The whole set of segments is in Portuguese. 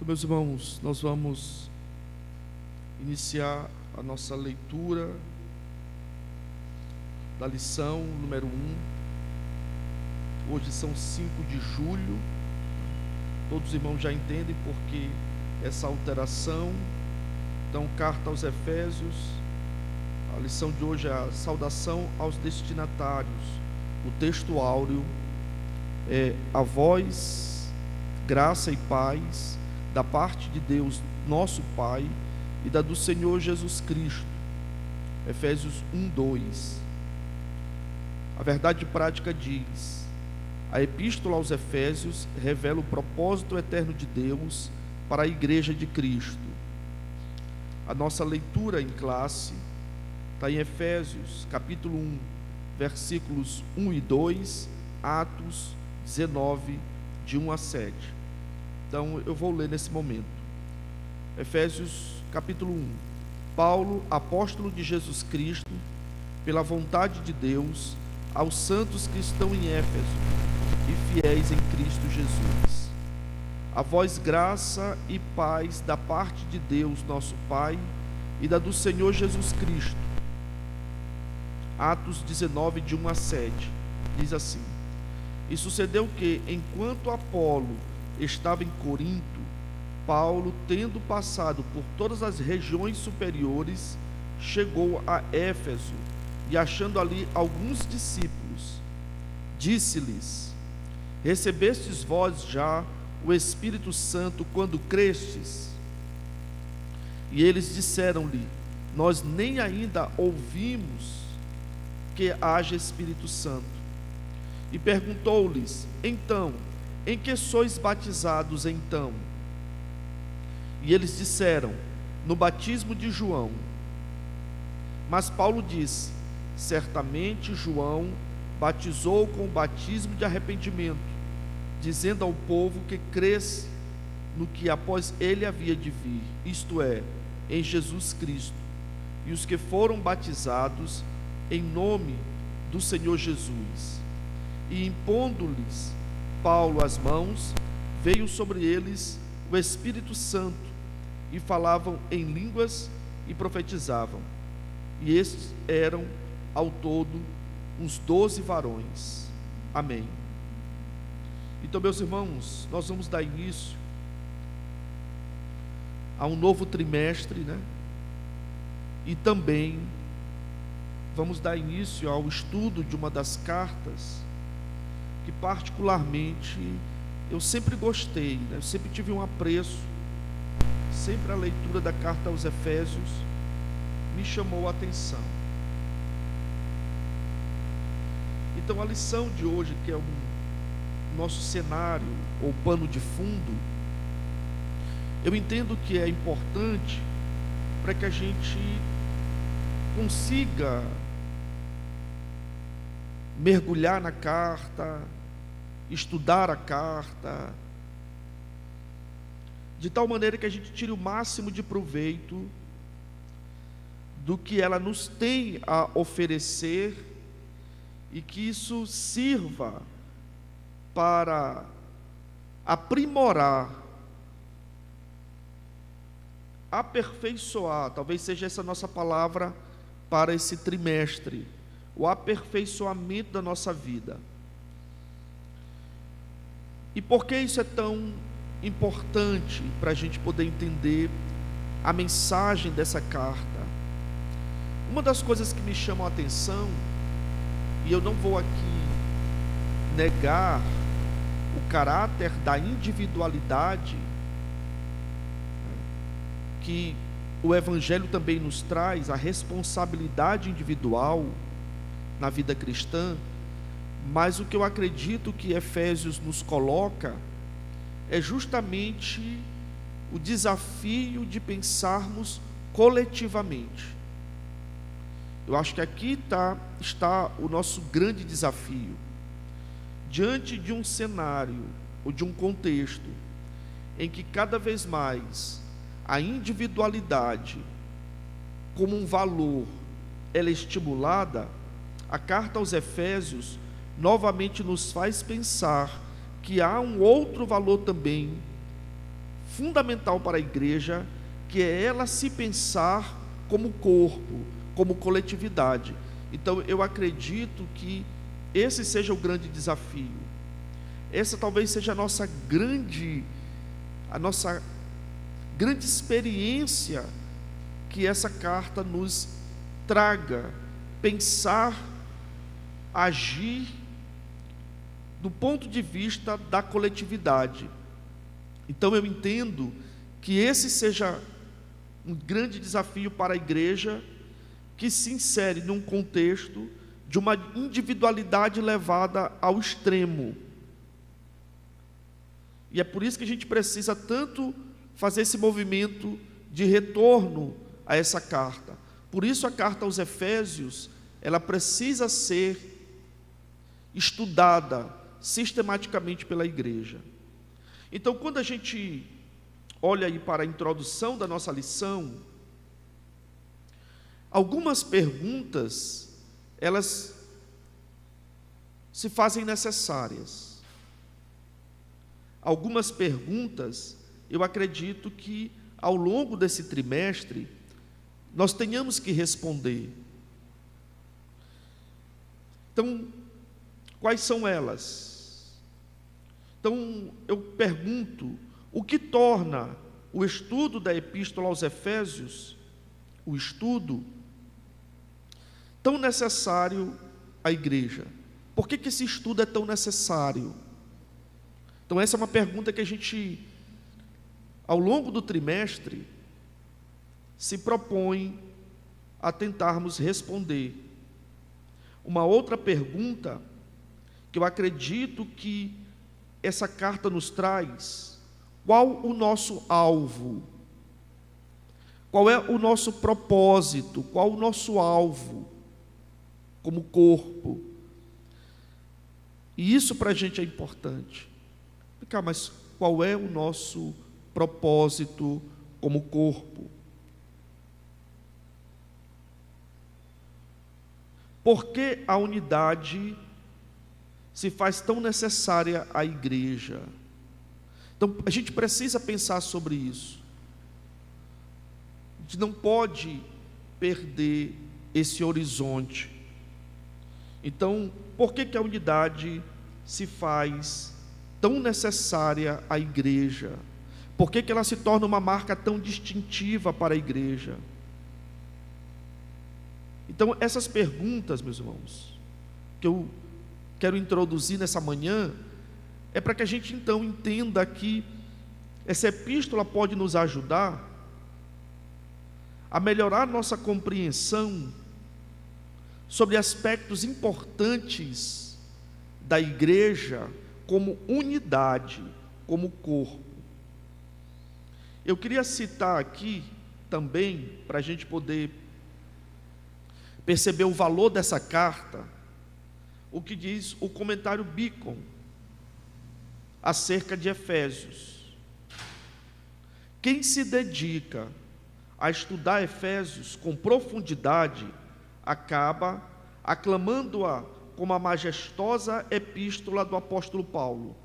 Então, meus irmãos, nós vamos iniciar a nossa leitura da lição número 1. Hoje são 5 de julho. Todos os irmãos já entendem porque essa alteração. Então, carta aos Efésios. A lição de hoje é a saudação aos destinatários. O texto áureo é: a vós, graça e paz da parte de Deus, nosso Pai, e da do Senhor Jesus Cristo. Efésios 1:2. A verdade prática diz: a epístola aos Efésios revela o propósito eterno de Deus para a igreja de Cristo. A nossa leitura em classe está em Efésios, capítulo 1, versículos 1 e 2, Atos 19, de 1 a 7. Então, eu vou ler nesse momento. Efésios, capítulo 1. Paulo, apóstolo de Jesus Cristo, pela vontade de Deus, aos santos que estão em Éfeso e fiéis em Cristo Jesus. A vós graça e paz da parte de Deus, nosso Pai, e da do Senhor Jesus Cristo. Atos 19, de 1 a 7, diz assim: E sucedeu que, enquanto Apolo estava em Corinto, Paulo, tendo passado por todas as regiões superiores, chegou a Éfeso, e achando ali alguns discípulos, disse-lhes: Recebestes vós já o Espírito Santo quando crestes? E eles disseram-lhe: Nós nem ainda ouvimos que haja Espírito Santo. E perguntou-lhes: Então, em que sois batizados então? E eles disseram: No batismo de João. Mas Paulo disse: Certamente João batizou com o batismo de arrependimento, dizendo ao povo que cresce no que após ele havia de vir, isto é, em Jesus Cristo. E os que foram batizados em nome do Senhor Jesus. E impondo-lhes Paulo as mãos, veio sobre eles o Espírito Santo, e falavam em línguas e profetizavam. E estes eram ao todo uns 12 varões. Amém. Então, meus irmãos, nós vamos dar início a um novo trimestre, né? E também vamos dar início ao estudo de uma das cartas que particularmente eu sempre gostei, né? Eu sempre tive um apreço. Sempre a leitura da carta aos Efésios me chamou a atenção. Então, a lição de hoje, que é o nosso cenário ou pano de fundo, eu entendo que é importante para que a gente consiga mergulhar na carta, estudar a carta, de tal maneira que a gente tire o máximo de proveito do que ela nos tem a oferecer, e que isso sirva para aprimorar, aperfeiçoar, talvez seja essa nossa palavra para esse trimestre, o aperfeiçoamento da nossa vida. E por que isso é tão importante para a gente poder entender a mensagem dessa carta? Uma das coisas que me chamam a atenção, e eu não vou aqui negar o caráter da individualidade que o Evangelho também nos traz, a responsabilidade individual na vida cristã, mas o que eu acredito que Efésios nos coloca é justamente o desafio de pensarmos coletivamente. Eu acho que aqui está o nosso grande desafio. Diante de um cenário ou de um contexto em que cada vez mais a individualidade como um valor ela é estimulada, a carta aos Efésios novamente nos faz pensar que há um outro valor também fundamental para a igreja, que é ela se pensar como corpo, como coletividade. Então eu acredito que esse seja o grande desafio. Essa talvez seja a nossa grande experiência que essa carta nos traga, pensar, agir do ponto de vista da coletividade. Então eu entendo que esse seja um grande desafio para a igreja, que se insere num contexto de uma individualidade levada ao extremo. E é por isso que a gente precisa tanto fazer esse movimento de retorno a essa carta. Por isso a carta aos Efésios, ela precisa ser estudada sistematicamente pela igreja. Então, quando a gente olha aí para a introdução da nossa lição, algumas perguntas, elas se fazem necessárias. Algumas perguntas, eu acredito que ao longo desse trimestre, nós tenhamos que responder. Então, quais são elas? Então, eu pergunto, o que torna o estudo da Epístola aos Efésios, o estudo, tão necessário à igreja? Por que esse estudo é tão necessário? Então, essa é uma pergunta que a gente, ao longo do trimestre, se propõe a tentarmos responder. Uma outra pergunta que eu acredito que essa carta nos traz: qual o nosso alvo? Qual é o nosso propósito? Qual o nosso alvo como corpo? E isso para a gente é importante. Mas qual é o nosso propósito como corpo? Por que a unidade se faz tão necessária à igreja? Então, a gente precisa pensar sobre isso. A gente não pode perder esse horizonte. Então, por que a unidade se faz tão necessária à igreja? Por que ela se torna uma marca tão distintiva para a igreja? Então, essas perguntas, meus irmãos, que eu quero introduzir nessa manhã, é para que a gente então entenda que essa epístola pode nos ajudar a melhorar nossa compreensão sobre aspectos importantes da igreja como unidade, como corpo. Eu queria citar aqui também, para a gente poder perceber o valor dessa carta, o que diz o comentário Beacon acerca de Efésios. Quem se dedica a estudar Efésios com profundidade acaba aclamando-a como a majestosa epístola do apóstolo Paulo.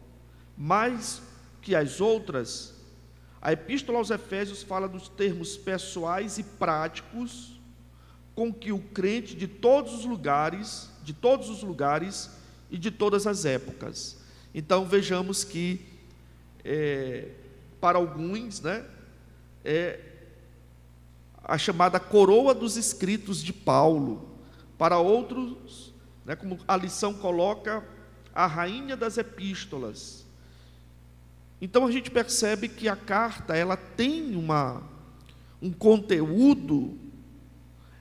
Mais que as outras, a epístola aos Efésios fala dos termos pessoais e práticos com que o crente de todos os lugares e de todas as épocas. Então vejamos que para alguns, é a chamada coroa dos escritos de Paulo. Para outros, como a lição coloca, a rainha das epístolas. Então a gente percebe que a carta, ela tem um conteúdo,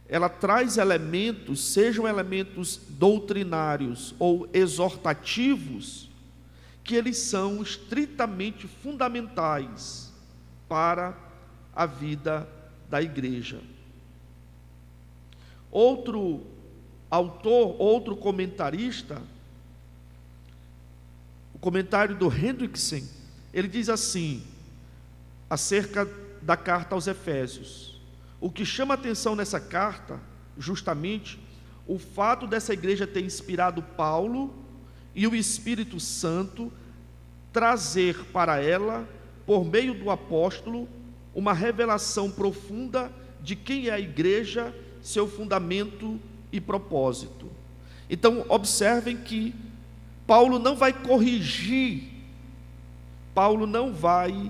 ela traz elementos, sejam elementos doutrinários ou exortativos, que eles são estritamente fundamentais para a vida da igreja. Outro autor, outro comentarista, o comentário do Hendrickson, ele diz assim, acerca da carta aos Efésios: o que chama atenção nessa carta, justamente, o fato dessa igreja ter inspirado Paulo e o Espírito Santo trazer para ela, por meio do apóstolo, uma revelação profunda de quem é a igreja, seu fundamento e propósito. Então, observem que Paulo não vai corrigir, Paulo não vai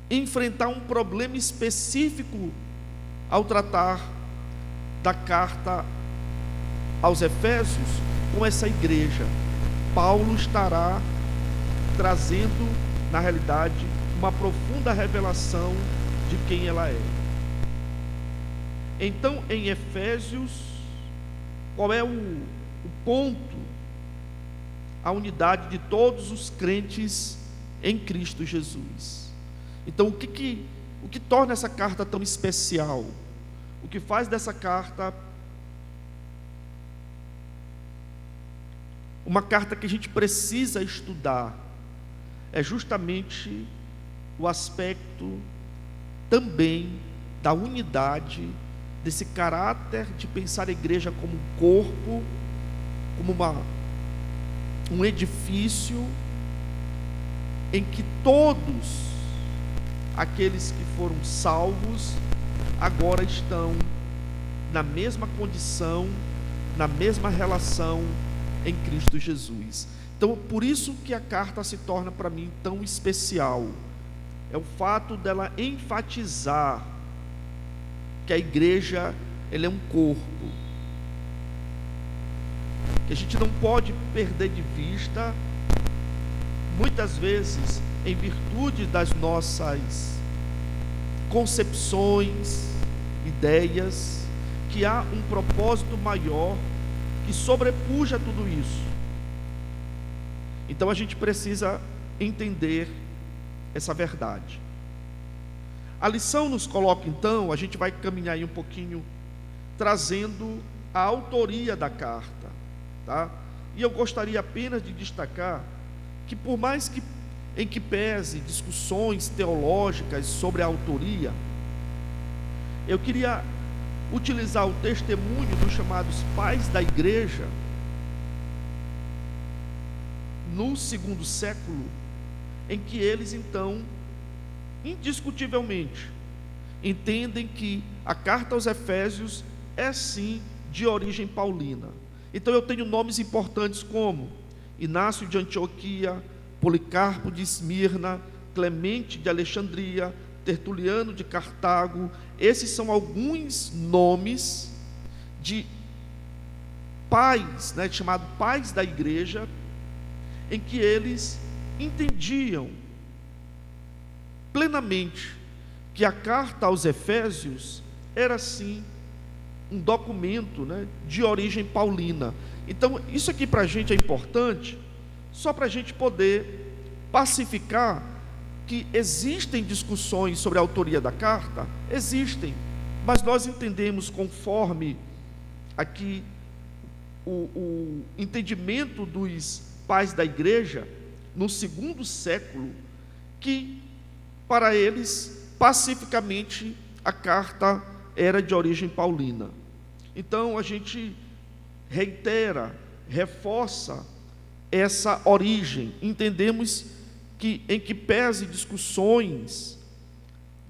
enfrentar um problema específico ao tratar da carta aos Efésios com essa igreja. Paulo estará trazendo, na realidade, uma profunda revelação de quem ela é. Então, em Efésios, qual é o ponto? A unidade de todos os crentes em Cristo Jesus. Então, o que torna essa carta tão especial? O que faz dessa carta uma carta que a gente precisa estudar é justamente o aspecto também da unidade, desse caráter de pensar a igreja como um corpo, como um edifício em que todos aqueles que foram salvos agora estão na mesma condição, na mesma relação em Cristo Jesus. Então, por isso que a carta se torna para mim tão especial. É o fato dela enfatizar que a igreja, ela é um corpo, que a gente não pode perder de vista, muitas vezes, em virtude das nossas concepções, ideias, que há um propósito maior que sobrepuja tudo isso. Então a gente precisa entender essa verdade. A lição nos coloca, então, a gente vai caminhar aí um pouquinho, trazendo a autoria da carta, tá? E eu gostaria apenas de destacar que, por mais que em que pese discussões teológicas sobre a autoria, eu queria utilizar o testemunho dos chamados pais da igreja no segundo século, em que eles então, indiscutivelmente, entendem que a carta aos Efésios é sim de origem paulina. Então eu tenho nomes importantes como Inácio de Antioquia, Policarpo de Esmirna, Clemente de Alexandria, Tertuliano de Cartago. Esses são alguns nomes de pais, chamados pais da igreja, em que eles entendiam plenamente que a carta aos Efésios era sim um documento de origem paulina. Então isso aqui para a gente é importante, só para a gente poder pacificar que existem discussões sobre a autoria da carta, existem, mas nós entendemos, conforme aqui o entendimento dos pais da igreja, no segundo século, que para eles, pacificamente, a carta era de origem paulina. Então a gente reitera, reforça essa origem. Entendemos que, em que pese discussões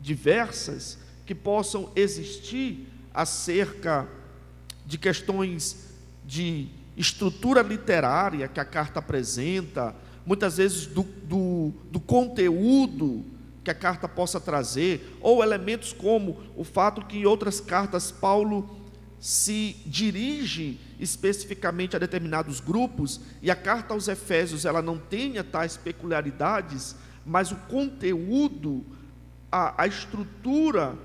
diversas que possam existir acerca de questões de estrutura literária que a carta apresenta, muitas vezes do conteúdo que a carta possa trazer, ou elementos como o fato que em outras cartas Paulo se dirige especificamente a determinados grupos, e a carta aos Efésios ela não tenha tais peculiaridades, mas o conteúdo, a estrutura,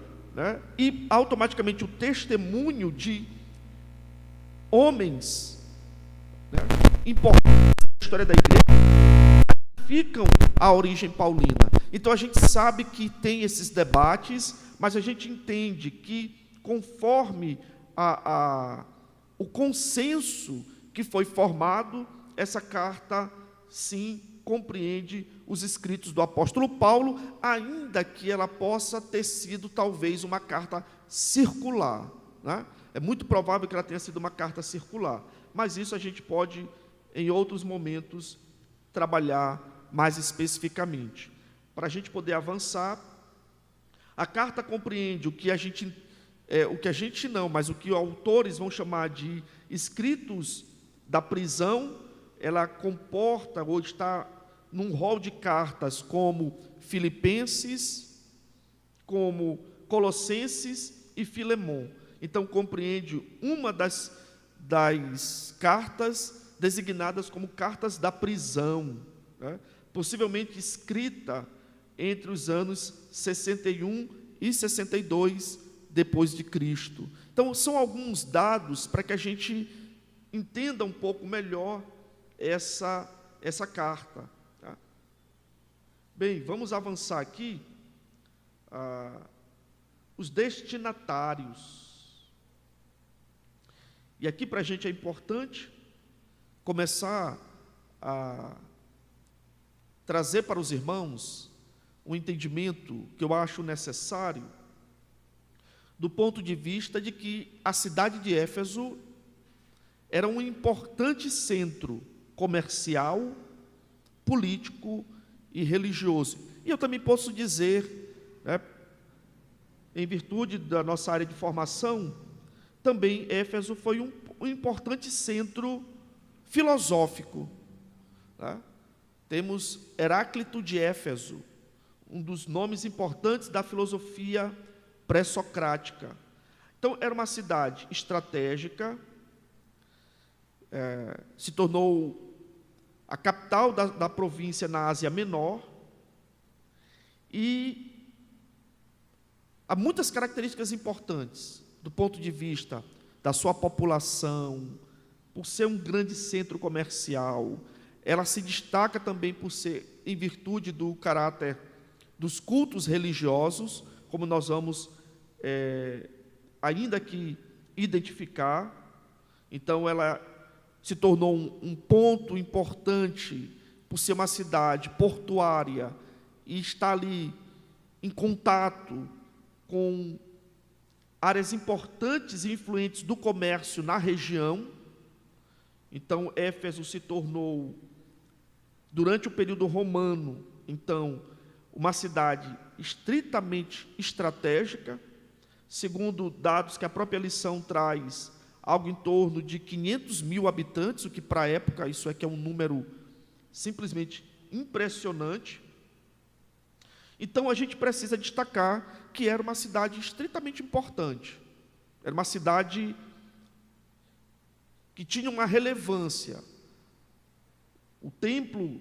e automaticamente o testemunho de homens importantes na história da igreja ficam a origem paulina. Então a gente sabe que tem esses debates, mas a gente entende que conforme o consenso que foi formado, essa carta sim compreende os escritos do apóstolo Paulo, ainda que ela possa ter sido talvez uma carta circular, É muito provável que ela tenha sido uma carta circular, mas isso a gente pode em outros momentos, trabalhar mais especificamente. Para a gente poder avançar, a carta compreende o que a gente não, mas o que autores vão chamar de escritos da prisão. Ela comporta ou está num rol de cartas como Filipenses, como Colossenses e Filemon. Então compreende uma das cartas designadas como cartas da prisão, né? Possivelmente escrita entre os anos 61 e 62 depois de Cristo. Então são alguns dados para que a gente entenda um pouco melhor essa carta, tá? Bem, vamos avançar aqui. Os destinatários. E aqui para a gente é importante começar a trazer para os irmãos um entendimento que eu acho necessário, do ponto de vista de que a cidade de Éfeso era um importante centro comercial, político e religioso. E eu também posso dizer, né, em virtude da nossa área de formação, também Éfeso foi um importante centro filosófico, tá? Temos Heráclito de Éfeso, um dos nomes importantes da filosofia pré-socrática. Então, era uma cidade estratégica, se tornou a capital da província na Ásia Menor, e há muitas características importantes do ponto de vista da sua população, por ser um grande centro comercial. Ela se destaca também por ser, em virtude do caráter dos cultos religiosos, como nós vamos ainda aqui identificar. Então ela se tornou um ponto importante por ser uma cidade portuária e está ali em contato com áreas importantes e influentes do comércio na região. Então, Éfeso se tornou, durante o período romano, então, uma cidade estritamente estratégica. Segundo dados que a própria lição traz, algo em torno de 500 mil habitantes, o que para a época isso é um número simplesmente impressionante. Então a gente precisa destacar que era uma cidade estritamente importante, era uma cidade que tinha uma relevância. O templo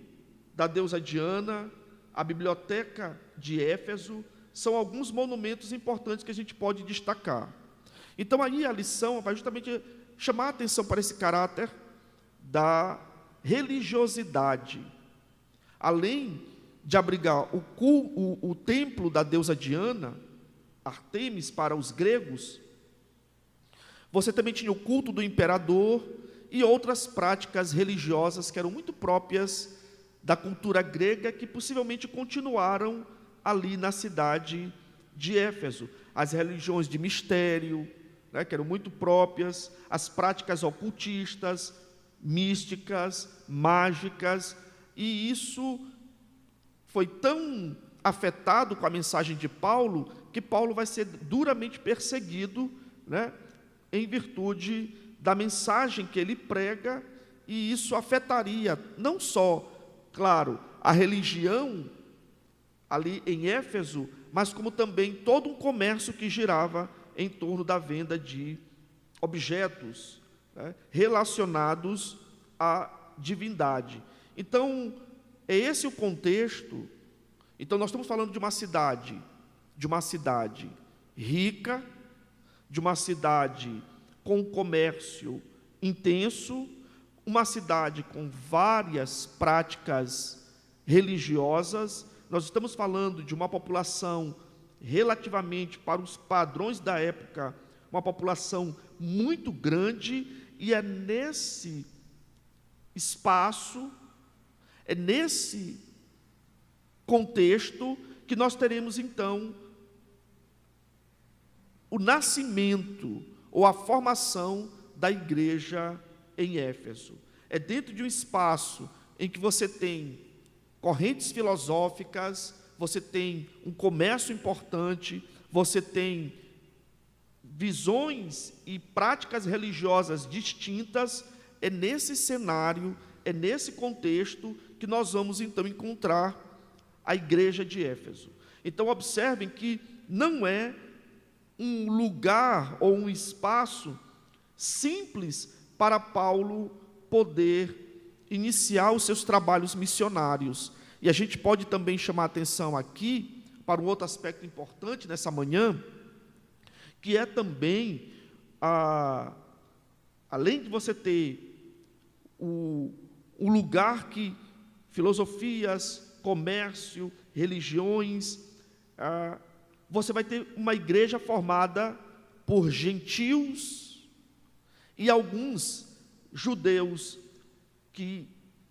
da deusa Diana, a biblioteca de Éfeso, são alguns monumentos importantes que a gente pode destacar. Então aí a lição vai justamente chamar a atenção para esse caráter da religiosidade. Além de abrigar o templo da deusa Diana, Ártemis para os gregos, você também tinha o culto do imperador e outras práticas religiosas que eram muito próprias da cultura grega, que possivelmente continuaram ali na cidade de Éfeso. As religiões de mistério, né, que eram muito próprias, as práticas ocultistas, místicas, mágicas, e isso foi tão afetado com a mensagem de Paulo, que Paulo vai ser duramente perseguido, né, em virtude da mensagem que ele prega, e isso afetaria não só, claro, a religião ali em Éfeso, mas como também todo um comércio que girava em torno da venda de objetos, né, relacionados à divindade. Então, é esse o contexto. Então, nós estamos falando de uma cidade rica, de uma cidade com comércio intenso, uma cidade com várias práticas religiosas. Nós estamos falando de uma população relativamente para os padrões da época, uma população muito grande, e é nesse espaço, é nesse contexto que nós teremos então o nascimento ou a formação da igreja em Éfeso. é dentro de um espaço em que você tem correntes filosóficas, você tem um comércio importante, você tem visões e práticas religiosas distintas. É nesse cenário, é nesse contexto que nós vamos então encontrar a igreja de Éfeso. Então observem que não é um lugar ou um espaço simples para Paulo poder iniciar os seus trabalhos missionários. E a gente pode também chamar a atenção aqui para um outro aspecto importante nessa manhã, que é também, além de você ter o lugar que filosofias, comércio, religiões, você vai ter uma igreja formada por gentios e alguns judeus que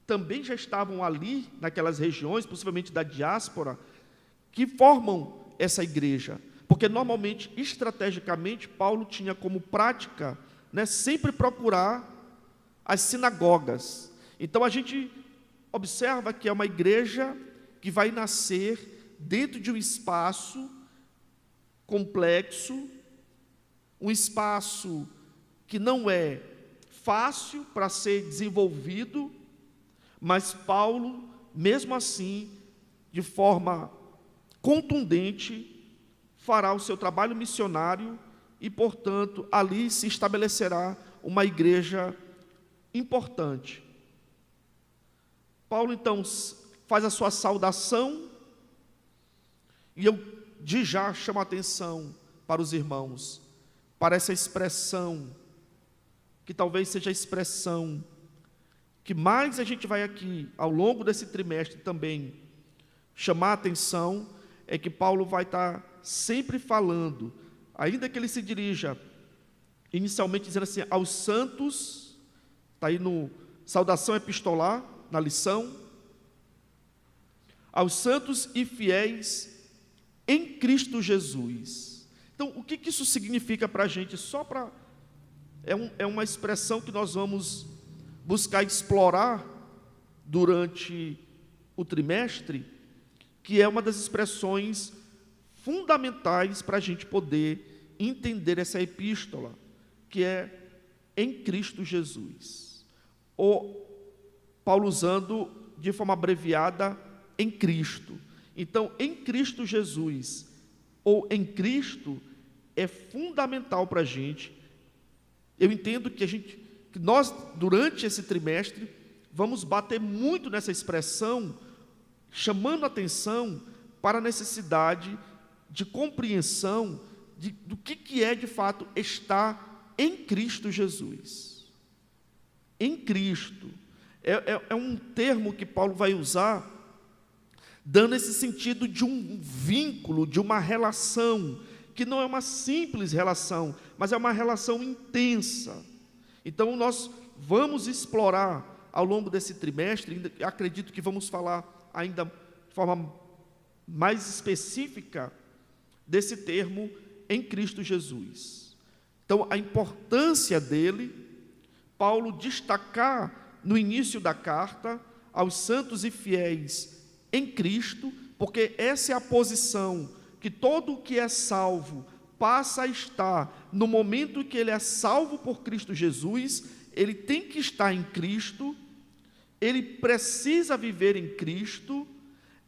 também já estavam ali, naquelas regiões, possivelmente da diáspora, que formam essa igreja. Porque normalmente, estrategicamente, Paulo tinha como prática, sempre procurar as sinagogas. Então a gente observa que é uma igreja que vai nascer dentro de um espaço complexo, um espaço que não é fácil para ser desenvolvido, mas Paulo, mesmo assim, de forma contundente, fará o seu trabalho missionário e, portanto, ali se estabelecerá uma igreja importante. Paulo, então, faz a sua saudação, e eu de já chamo a atenção para os irmãos, para essa expressão, que talvez seja a expressão que mais a gente vai aqui, ao longo desse trimestre também, chamar a atenção, é que Paulo vai estar sempre falando, ainda que ele se dirija, inicialmente dizendo assim, aos santos, está aí no saudação epistolar, na lição, aos santos e fiéis em Cristo Jesus. Então, o que isso significa para a gente? É uma expressão que nós vamos buscar explorar durante o trimestre, que é uma das expressões fundamentais para a gente poder entender essa epístola, que é em Cristo Jesus. Ou Paulo usando de forma abreviada, em Cristo. Então, em Cristo Jesus, ou em Cristo, é fundamental para a gente. Eu entendo que nós, durante esse trimestre, vamos bater muito nessa expressão, chamando a atenção para a necessidade de compreensão do que é, de fato, estar em Cristo Jesus. Em Cristo. É um termo que Paulo vai usar, dando esse sentido de um vínculo, de uma relação, que não é uma simples relação, mas é uma relação intensa. Então, nós vamos explorar ao longo desse trimestre, acredito que vamos falar ainda de forma mais específica desse termo em Cristo Jesus. Então, a importância dele, Paulo destacar no início da carta aos santos e fiéis em Cristo, porque essa é a posição que todo o que é salvo passa a estar no momento que ele é salvo por Cristo Jesus. Ele tem que estar em Cristo, ele precisa viver em Cristo,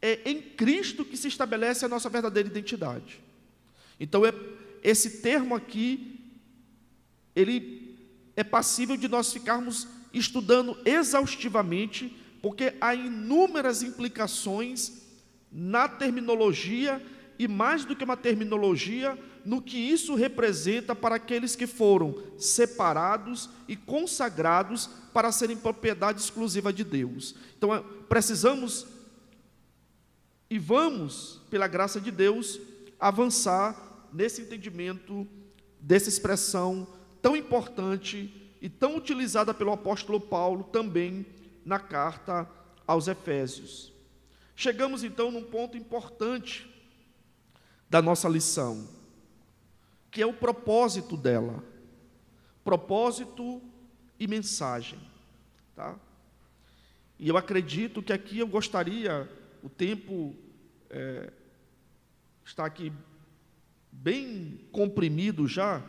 é em Cristo que se estabelece a nossa verdadeira identidade. Então, esse termo aqui, ele é passível de nós ficarmos estudando exaustivamente, porque há inúmeras implicações na terminologia, e mais do que uma terminologia, no que isso representa para aqueles que foram separados e consagrados para serem propriedade exclusiva de Deus. Então, precisamos e vamos, pela graça de Deus, avançar nesse entendimento dessa expressão tão importante e tão utilizada pelo apóstolo Paulo também na carta aos Efésios. Chegamos então num ponto importante da nossa lição, que é o propósito dela, propósito e mensagem. tá? E eu acredito que aqui eu gostaria, o tempo está aqui bem comprimido já,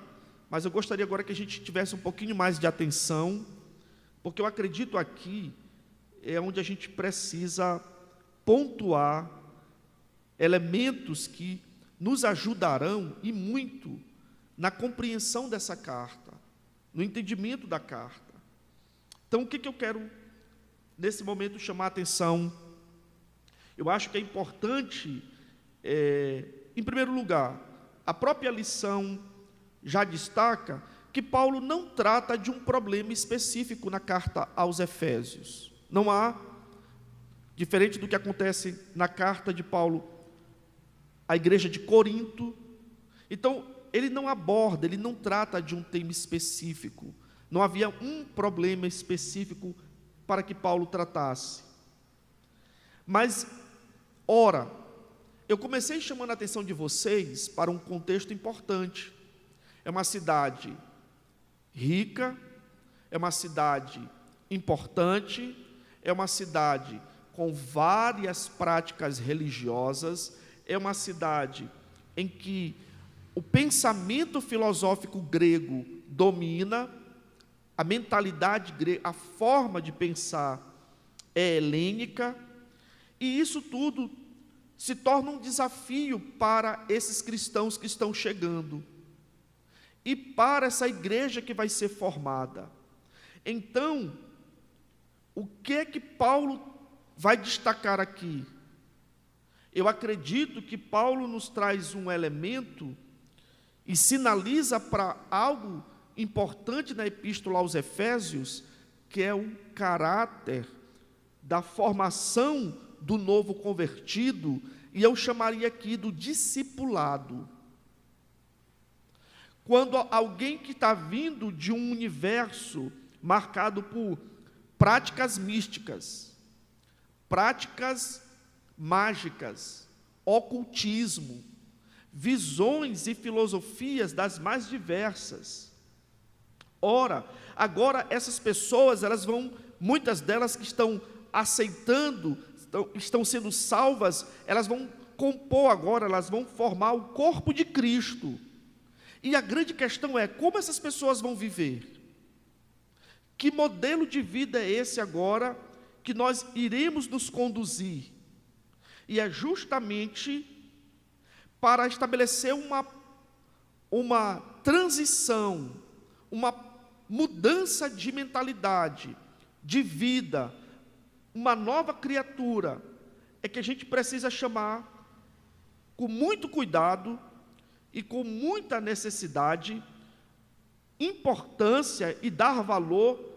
mas eu gostaria agora que a gente tivesse um pouquinho mais de atenção, porque eu acredito aqui é onde a gente precisa pontuar elementos que nos ajudarão e muito na compreensão dessa carta, no entendimento da carta. Então, o que eu quero, nesse momento, chamar a atenção? Eu acho que é importante, em primeiro lugar, a própria lição já destaca que Paulo não trata de um problema específico na carta aos Efésios. Não há, diferente do que acontece na carta de Paulo à igreja de Corinto. Então, ele não aborda, ele não trata de um tema específico. Não havia um problema específico para que Paulo tratasse. Mas, ora, eu comecei chamando a atenção de vocês para um contexto importante. É uma cidade rica, é uma cidade importante, é uma cidade com várias práticas religiosas, é uma cidade em que o pensamento filosófico grego domina, a mentalidade grega, a forma de pensar é helênica, e isso tudo se torna um desafio para esses cristãos que estão chegando e para essa igreja que vai ser formada. Então, o que é que Paulo vai destacar aqui? Eu acredito que Paulo nos traz um elemento e sinaliza para algo importante na epístola aos Efésios, que é o caráter da formação do novo convertido, e eu chamaria aqui do discipulado. Quando alguém que está vindo de um universo marcado por práticas místicas, práticas mágicas, ocultismo, visões e filosofias das mais diversas. Ora, agora essas pessoas, muitas delas que estão aceitando, estão sendo salvas, elas vão compor agora, elas vão formar o corpo de Cristo. E a grande questão é, como essas pessoas vão viver? Que modelo de vida é esse agora que nós iremos nos conduzir? E é justamente para estabelecer uma transição, uma mudança de mentalidade, de vida, uma nova criatura, é que a gente precisa chamar com muito cuidado e com muita necessidade, importância e dar valor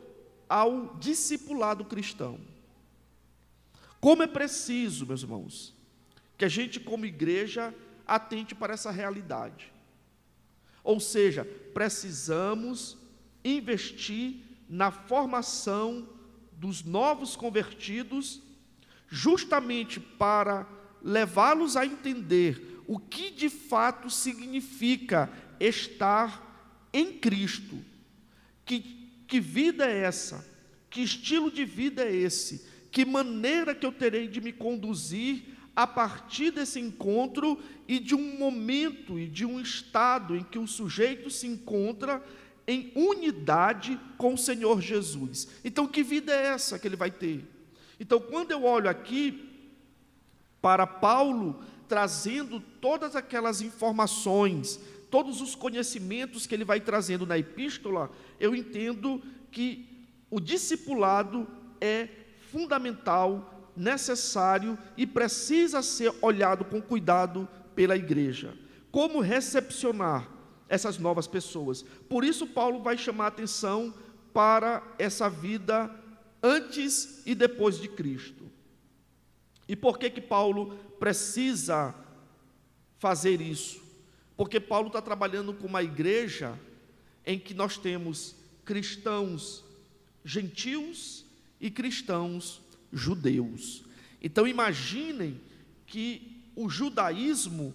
ao discipulado cristão. Como é preciso, meus irmãos, que a gente como igreja atente para essa realidade. Ou seja, precisamos investir na formação dos novos convertidos, justamente para levá-los a entender o que de fato significa estar em Cristo. Que vida é essa? Que estilo de vida é esse? Que maneira que eu terei de me conduzir a partir desse encontro e de um momento e de um estado em que o sujeito se encontra em unidade com o Senhor Jesus. Então, que vida é essa que ele vai ter? Então, quando eu olho aqui para Paulo, trazendo todas aquelas informações, todos os conhecimentos que ele vai trazendo na epístola, eu entendo que o discipulado é fundamental, necessário e precisa ser olhado com cuidado pela igreja. Como recepcionar essas novas pessoas? Por isso Paulo vai chamar a atenção para essa vida antes e depois de Cristo. E por que Paulo precisa fazer isso? Porque Paulo está trabalhando com uma igreja em que nós temos cristãos gentios e cristãos judeus. Então imaginem que o judaísmo,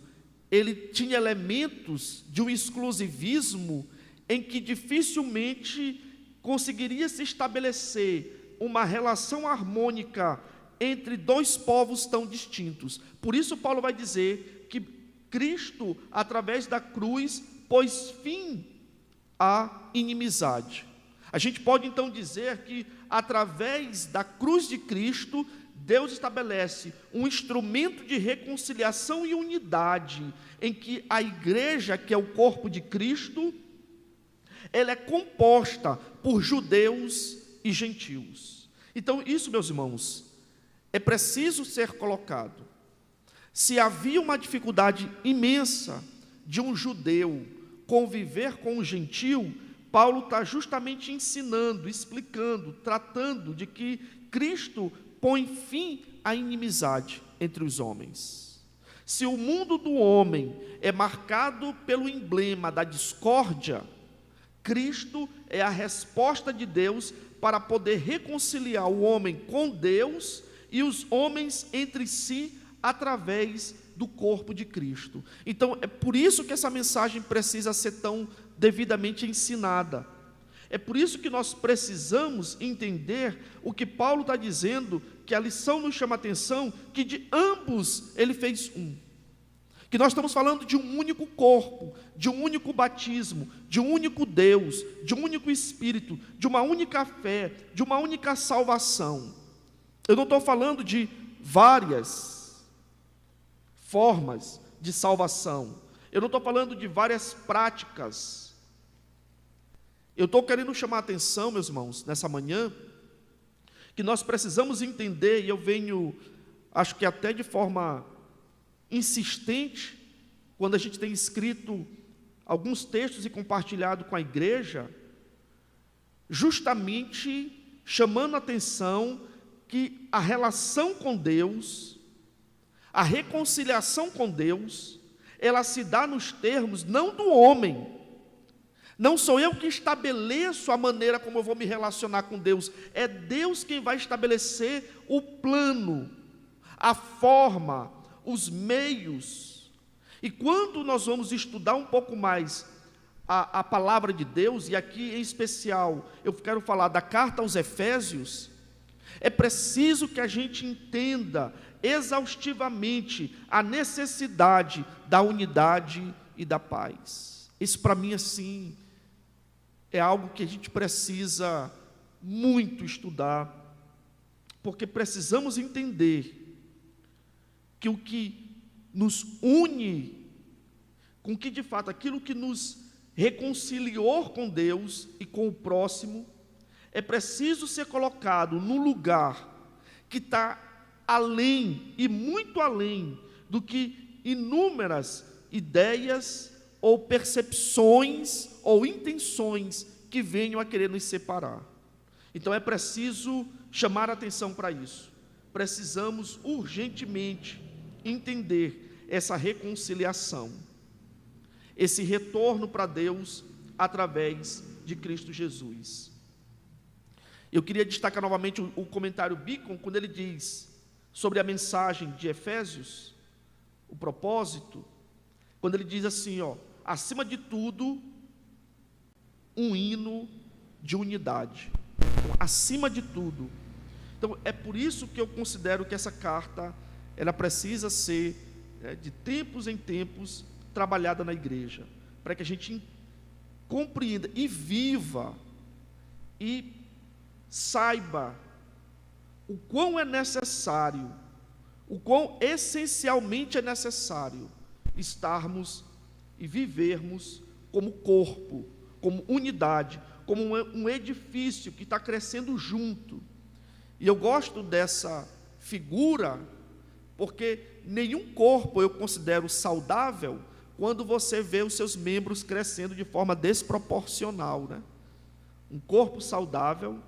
ele tinha elementos de um exclusivismo em que dificilmente conseguiria se estabelecer uma relação harmônica entre dois povos tão distintos. Por isso Paulo vai dizer que Cristo, através da cruz, pôs fim à inimizade. A gente pode então dizer que através da cruz de Cristo, Deus estabelece um instrumento de reconciliação e unidade, em que a igreja, que é o corpo de Cristo, ela é composta por judeus e gentios. Então, isso, meus irmãos, é preciso ser colocado. Se havia uma dificuldade imensa de um judeu conviver com um gentio, Paulo está justamente ensinando, explicando, tratando de que Cristo põe fim à inimizade entre os homens. Se o mundo do homem é marcado pelo emblema da discórdia, Cristo é a resposta de Deus para poder reconciliar o homem com Deus e os homens entre si através do corpo de Cristo. Então, é por isso que essa mensagem precisa ser tão devidamente ensinada. É por isso que nós precisamos entender o que Paulo está dizendo, que a lição nos chama a atenção, que de ambos ele fez um. Que nós estamos falando de um único corpo, de um único batismo, de um único Deus, de um único Espírito, de uma única fé, de uma única salvação. Eu não estou falando de várias formas de salvação. Eu não estou falando de várias práticas. Eu estou querendo chamar a atenção, meus irmãos, nessa manhã, que nós precisamos entender, e eu venho, acho que até de forma insistente, quando a gente tem escrito alguns textos e compartilhado com a igreja, justamente chamando a atenção que a relação com Deus, a reconciliação com Deus, ela se dá nos termos não do homem. Não sou eu que estabeleço a maneira como eu vou me relacionar com Deus, é Deus quem vai estabelecer o plano, a forma, os meios. E quando nós vamos estudar um pouco mais a palavra de Deus, e aqui em especial eu quero falar da carta aos Efésios, é preciso que a gente entenda exaustivamente a necessidade da unidade e da paz. Isso para mim assim é algo que a gente precisa muito estudar, porque precisamos entender que o que nos une, com que de fato aquilo que nos reconciliou com Deus e com o próximo, é preciso ser colocado no lugar que está além e muito além do que inúmeras ideias ou percepções ou intenções que venham a querer nos separar. Então é preciso chamar a atenção para isso. Precisamos urgentemente entender essa reconciliação, esse retorno para Deus através de Cristo Jesus. Eu queria destacar novamente o comentário Beacon, quando ele diz sobre a mensagem de Efésios, o propósito, quando ele diz assim, acima de tudo, um hino de unidade. Então, acima de tudo. Então, é por isso que eu considero que essa carta, ela precisa ser, de tempos em tempos, trabalhada na igreja, para que a gente compreenda e viva, e saiba o quão é necessário, o quão essencialmente é necessário estarmos e vivermos como corpo, como unidade, como um edifício que está crescendo junto. E eu gosto dessa figura, porque nenhum corpo eu considero saudável quando você vê os seus membros crescendo de forma desproporcional, né? Um corpo saudável,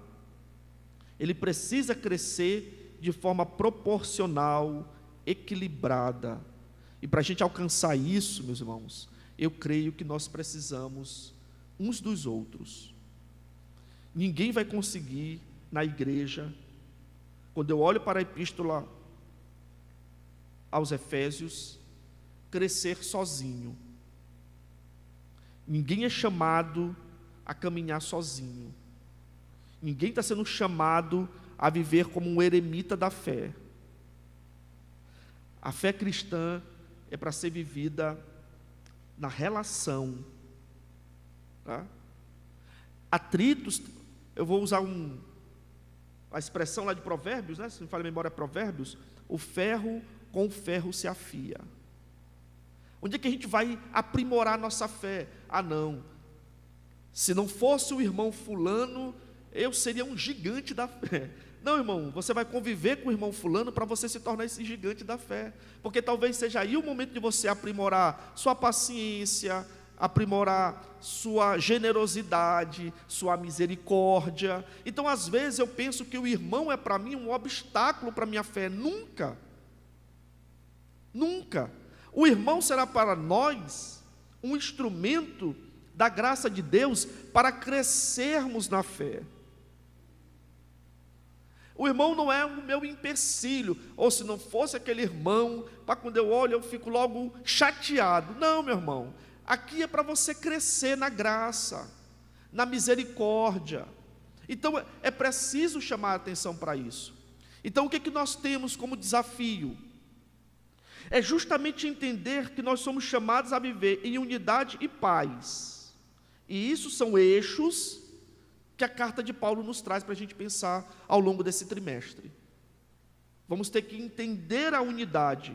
ele precisa crescer de forma proporcional, equilibrada. E para a gente alcançar isso, meus irmãos, eu creio que nós precisamos uns dos outros. Ninguém vai conseguir na igreja, quando eu olho para a epístola aos Efésios, crescer sozinho. Ninguém é chamado a caminhar sozinho. Ninguém está sendo chamado a viver como um eremita da fé. A fé cristã é para ser vivida na relação. Tá? Atritos, eu vou usar a expressão lá de Provérbios, né? Se me falha a memória, é Provérbios, o ferro com o ferro se afia. Onde é que a gente vai aprimorar a nossa fé? Ah, não, se não fosse o irmão fulano, eu seria um gigante da fé. Não, irmão, você vai conviver com o irmão fulano para você se tornar esse gigante da fé, porque talvez seja aí o momento de você aprimorar sua paciência, aprimorar sua generosidade, sua misericórdia. Então, às vezes eu penso que o irmão é para mim um obstáculo para a minha fé. Nunca, nunca. O irmão será para nós um instrumento da graça de Deus para crescermos na fé. O irmão não é o meu empecilho, ou se não fosse aquele irmão, para quando eu olho eu fico logo chateado. Não, meu irmão, aqui é para você crescer na graça, na misericórdia. Então é preciso chamar a atenção para isso. Então o que é que nós temos como desafio? É justamente entender que nós somos chamados a viver em unidade e paz. E isso são eixos que a carta de Paulo nos traz para a gente pensar ao longo desse trimestre. Vamos ter que entender a unidade,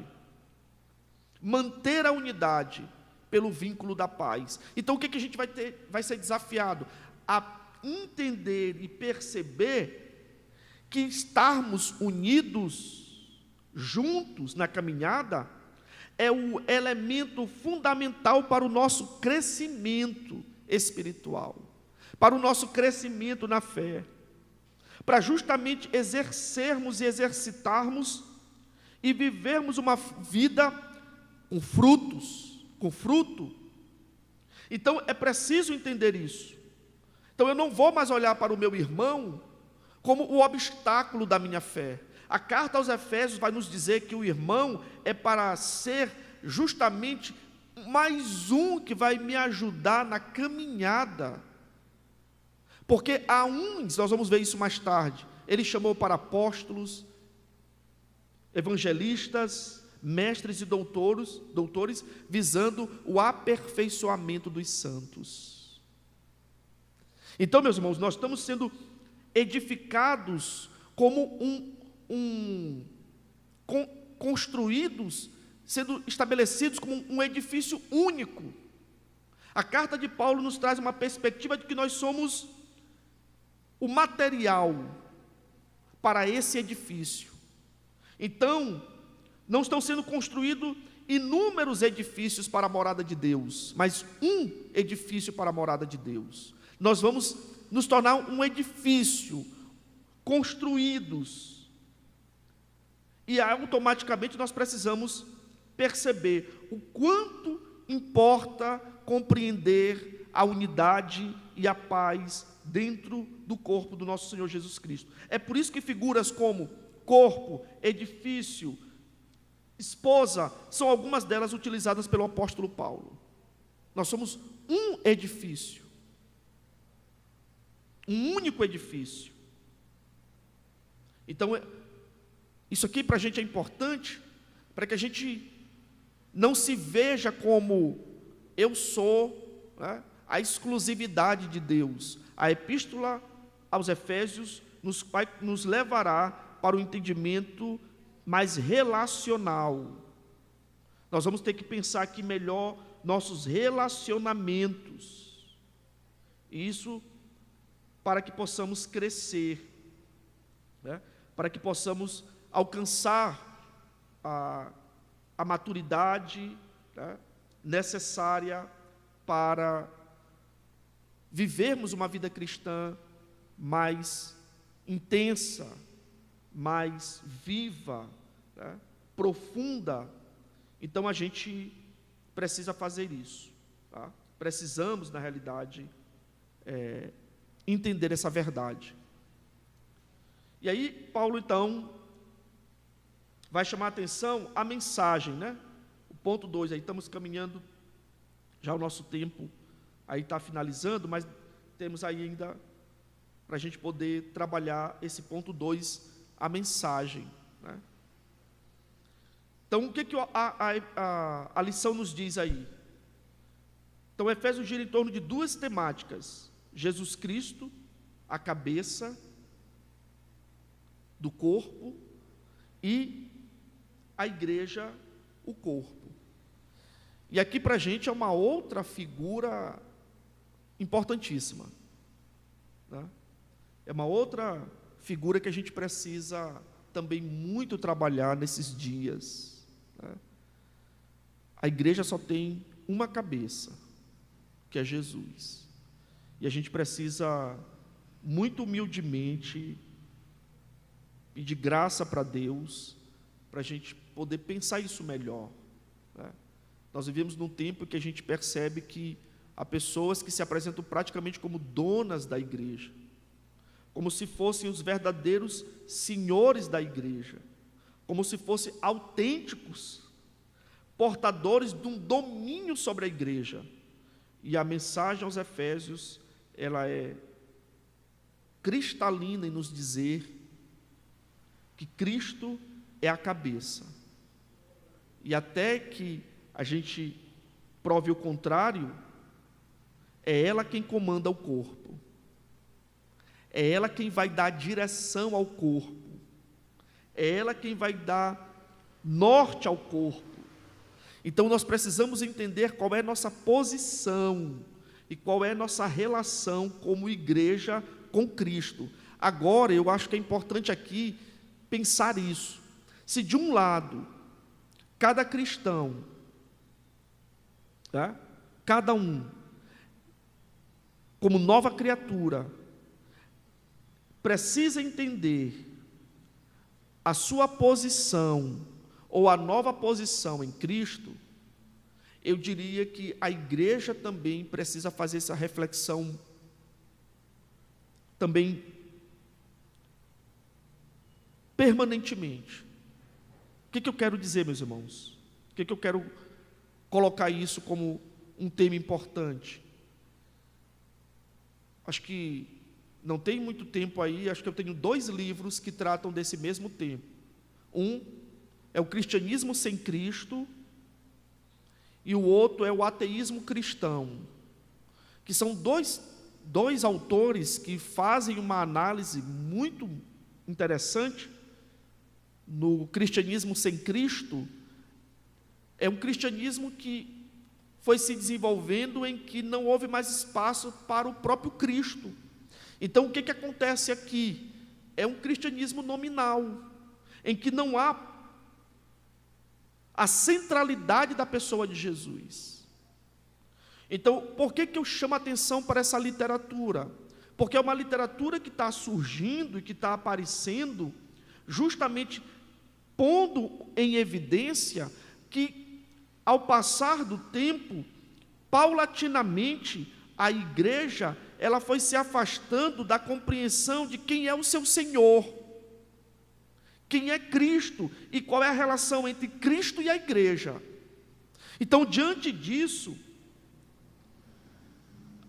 manter a unidade pelo vínculo da paz. Então o que a gente vai ser desafiado? A entender e perceber que estarmos unidos, juntos na caminhada, é o elemento fundamental para o nosso crescimento espiritual, para o nosso crescimento na fé, para justamente exercermos e exercitarmos e vivermos uma vida com frutos, com fruto. Então é preciso entender isso. Então eu não vou mais olhar para o meu irmão como o obstáculo da minha fé. A carta aos Efésios vai nos dizer que o irmão é para ser justamente mais um que vai me ajudar na caminhada. Porque há uns, nós vamos ver isso mais tarde, ele chamou para apóstolos, evangelistas, mestres e doutores, visando o aperfeiçoamento dos santos. Então, meus irmãos, nós estamos sendo edificados como construídos, sendo estabelecidos como um edifício único. A carta de Paulo nos traz uma perspectiva de que nós somos o material para esse edifício. Então, não estão sendo construídos inúmeros edifícios para a morada de Deus, mas um edifício para a morada de Deus. Nós vamos nos tornar um edifício construídos, e automaticamente nós precisamos perceber o quanto importa compreender a unidade e a paz dentro do corpo do nosso Senhor Jesus Cristo. É por isso que figuras como corpo, edifício, esposa, são algumas delas utilizadas pelo apóstolo Paulo. Nós somos um edifício, um único edifício. Então, isso aqui para a gente é importante, para que a gente não se veja como eu sou, né, a exclusividade de Deus. A epístola aos Efésios nos levará para o entendimento mais relacional. Nós vamos ter que pensar aqui melhor nossos relacionamentos. Isso para que possamos crescer, né? Para que possamos alcançar a maturidade, né, necessária para vivermos uma vida cristã mais intensa, mais viva, né, profunda. Então a gente precisa fazer isso, tá? Precisamos, na realidade, entender essa verdade. E aí Paulo então vai chamar a atenção a mensagem, né? O ponto 2, aí estamos caminhando, já o nosso tempo aí está finalizando, mas temos aí ainda para a gente poder trabalhar esse ponto 2, a mensagem, né? Então, o que a lição nos diz aí? Então, Efésios gira em torno de duas temáticas: Jesus Cristo, a cabeça do corpo, e a igreja, o corpo. E aqui para a gente é uma outra figura importantíssima, né? É uma outra figura que a gente precisa também muito trabalhar nesses dias, né? A igreja só tem uma cabeça, que é Jesus, e a gente precisa muito humildemente pedir graça para Deus, para a gente poder pensar isso melhor, né? Nós vivemos num tempo que a gente percebe que há pessoas que se apresentam praticamente como donas da igreja, como se fossem os verdadeiros senhores da igreja, como se fossem autênticos portadores de um domínio sobre a igreja. E a mensagem aos Efésios, ela é cristalina em nos dizer que Cristo é a cabeça, e até que a gente prove o contrário, é ela quem comanda o corpo, é ela quem vai dar direção ao corpo, é ela quem vai dar norte ao corpo. Então nós precisamos entender qual é a nossa posição e qual é a nossa relação como igreja com Cristo. Agora, eu acho que é importante aqui pensar isso. Se de um lado, cada cristão, tá? Cada um, como nova criatura, precisa entender a sua posição, ou a nova posição em Cristo, eu diria que a igreja também precisa fazer essa reflexão também permanentemente. O que eu quero dizer, meus irmãos? O que eu quero colocar isso como um tema importante? Acho que não tem muito tempo aí, acho que eu tenho 2 livros que tratam desse mesmo tema. Um é o Cristianismo Sem Cristo, e o outro é o Ateísmo Cristão, que são dois autores que fazem uma análise muito interessante. No Cristianismo Sem Cristo, é um cristianismo que foi se desenvolvendo em que não houve mais espaço para o próprio Cristo. Então, o que acontece aqui? É um cristianismo nominal, em que não há a centralidade da pessoa de Jesus. Então, por que eu chamo a atenção para essa literatura? Porque é uma literatura que está surgindo e que está aparecendo, justamente pondo em evidência que, ao passar do tempo, paulatinamente, a igreja, ela foi se afastando da compreensão de quem é o seu Senhor, quem é Cristo e qual é a relação entre Cristo e a igreja. Então, diante disso,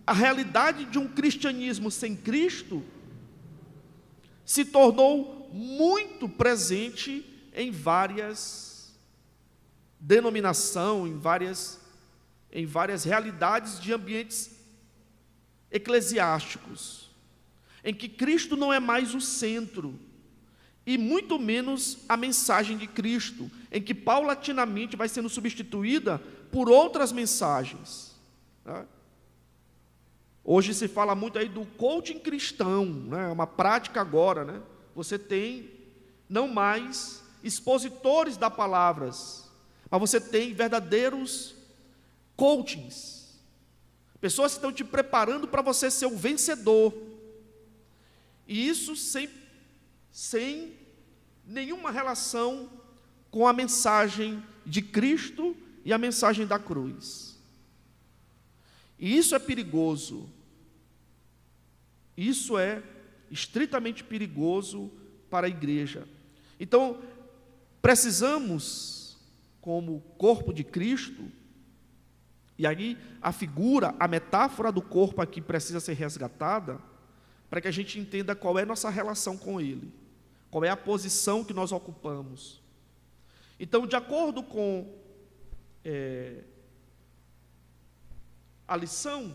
a realidade de um cristianismo sem Cristo se tornou muito presente em várias denominações, em várias realidades de ambientes eclesiásticos, em que Cristo não é mais o centro, e muito menos a mensagem de Cristo, em que paulatinamente vai sendo substituída por outras mensagens, né? Hoje se fala muito aí do coaching cristão, né? É uma prática agora, né? Você tem não mais expositores da palavras, mas você tem verdadeiros coachings, pessoas que estão te preparando para você ser o vencedor, e isso sem nenhuma relação com a mensagem de Cristo e a mensagem da cruz. E isso é perigoso. Isso é estritamente perigoso para a igreja. Então, precisamos, como corpo de Cristo, e aí a figura, a metáfora do corpo aqui precisa ser resgatada, para que a gente entenda qual é a nossa relação com Ele, qual é a posição que nós ocupamos. Então, de acordo com a lição,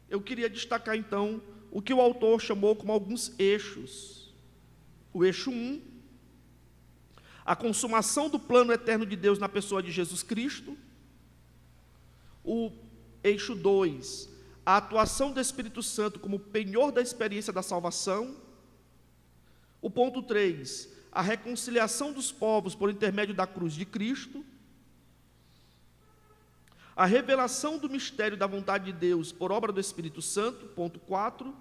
eu queria destacar então o que o autor chamou como alguns eixos. O eixo 1, a consumação do plano eterno de Deus na pessoa de Jesus Cristo. O eixo 2, a atuação do Espírito Santo como penhor da experiência da salvação. O ponto 3, a reconciliação dos povos por intermédio da cruz de Cristo. A revelação do mistério da vontade de Deus por obra do Espírito Santo, ponto 4.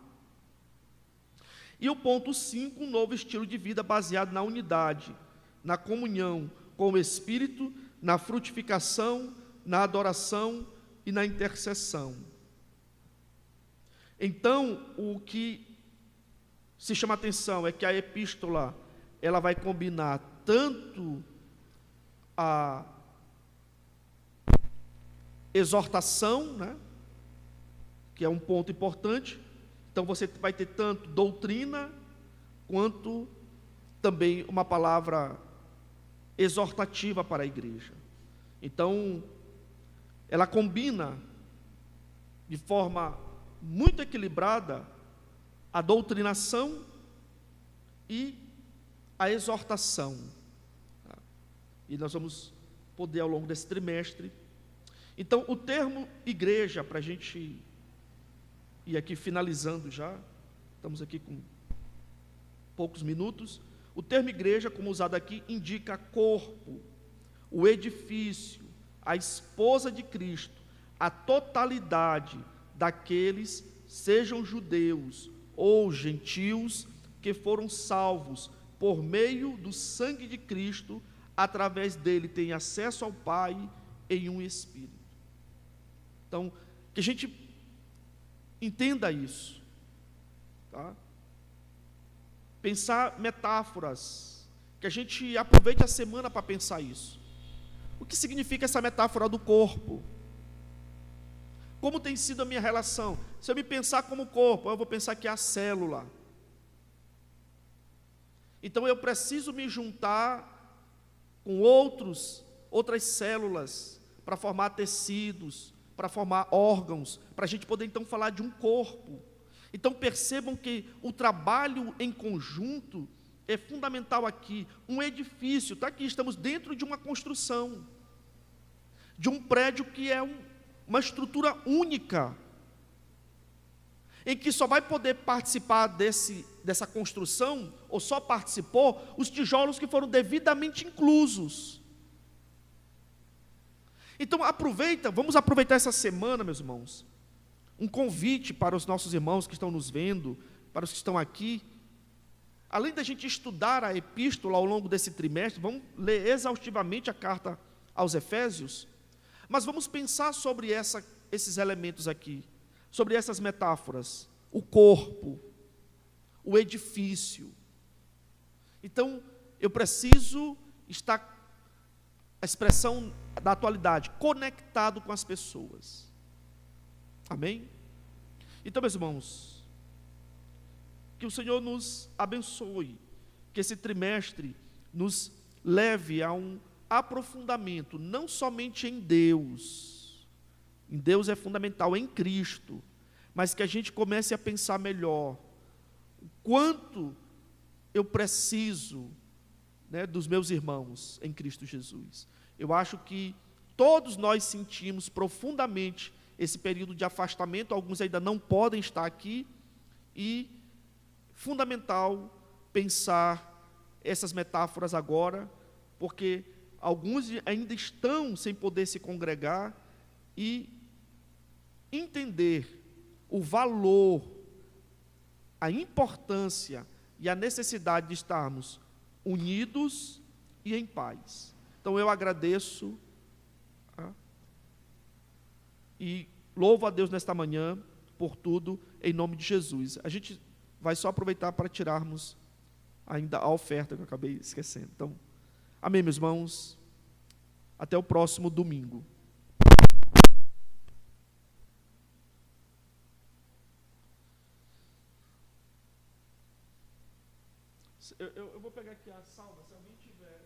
E o ponto 5, um novo estilo de vida baseado na unidade, na comunhão com o Espírito, na frutificação, na adoração e na intercessão. Então, o que se chama atenção é que a epístola, ela vai combinar tanto a exortação, né, que é um ponto importante. Então você vai ter tanto doutrina, quanto também uma palavra exortativa para a igreja. Então, ela combina de forma muito equilibrada a doutrinação e a exortação. E nós vamos poder, ao longo desse trimestre. Então, o termo igreja, para a gente ir aqui finalizando já, estamos aqui com poucos minutos. O termo igreja, como usado aqui, indica corpo, o edifício, a esposa de Cristo, a totalidade daqueles, sejam judeus ou gentios, que foram salvos por meio do sangue de Cristo, através dele tem acesso ao Pai em um Espírito. Então, que a gente entenda isso, tá? Pensar metáforas, que a gente aproveite a semana para pensar isso. O que significa essa metáfora do corpo? Como tem sido a minha relação? Se eu me pensar como corpo, eu vou pensar que é a célula. Então eu preciso me juntar com outras células, para formar tecidos, para formar órgãos, para a gente poder então falar de um corpo. Então percebam que o trabalho em conjunto é fundamental aqui. Um edifício, está aqui, estamos dentro de uma construção, de um prédio que é uma estrutura única, em que só vai poder participar dessa construção, ou só participou, os tijolos que foram devidamente inclusos. Então vamos aproveitar essa semana, meus irmãos, um convite para os nossos irmãos que estão nos vendo, para os que estão aqui. Além da gente estudar a epístola ao longo desse trimestre, vamos ler exaustivamente a carta aos Efésios, mas vamos pensar sobre esses elementos aqui, sobre essas metáforas, o corpo, o edifício. Então, eu preciso estar, a expressão da atualidade, conectado com as pessoas. Amém? Então, meus irmãos, que o Senhor nos abençoe, que esse trimestre nos leve a um aprofundamento, não somente em Deus é fundamental, em Cristo, mas que a gente comece a pensar melhor, o quanto eu preciso, dos meus irmãos em Cristo Jesus. Eu acho que todos nós sentimos profundamente esse período de afastamento, alguns ainda não podem estar aqui, e fundamental pensar essas metáforas agora, porque alguns ainda estão sem poder se congregar, e entender o valor, a importância e a necessidade de estarmos unidos e em paz. Então eu agradeço e louvo a Deus nesta manhã por tudo, em nome de Jesus. A gente vai só aproveitar para tirarmos ainda a oferta, que eu acabei esquecendo. Então, amém, meus irmãos. Até o próximo domingo. Eu vou pegar aqui a salva, se alguém tiver